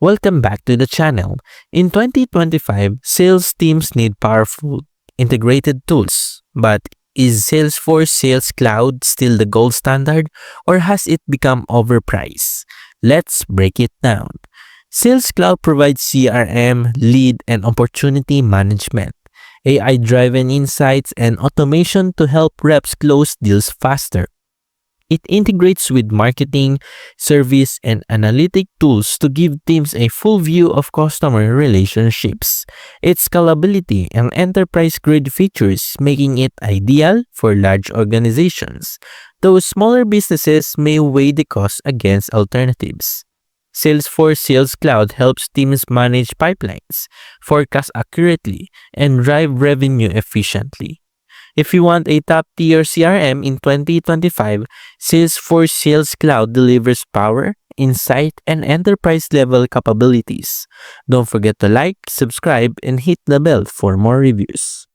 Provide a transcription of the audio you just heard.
Welcome back to the channel. In 2025, sales teams need powerful, integrated tools. But is Salesforce Sales Cloud still the gold standard, or has it become overpriced? Let's break it down. Sales Cloud provides CRM, lead, and opportunity management, AI-driven insights, and automation to help reps close deals faster. It integrates with marketing, service, and analytic tools to give teams a full view of customer relationships. Its scalability and enterprise-grade features making it ideal for large organizations, though smaller businesses may weigh the cost against alternatives. Salesforce Sales Cloud helps teams manage pipelines, forecast accurately, and drive revenue efficiently. If you want a top-tier CRM in 2025, Salesforce Sales Cloud delivers power, insight, and enterprise-level capabilities. Don't forget to like, subscribe, and hit the bell for more reviews.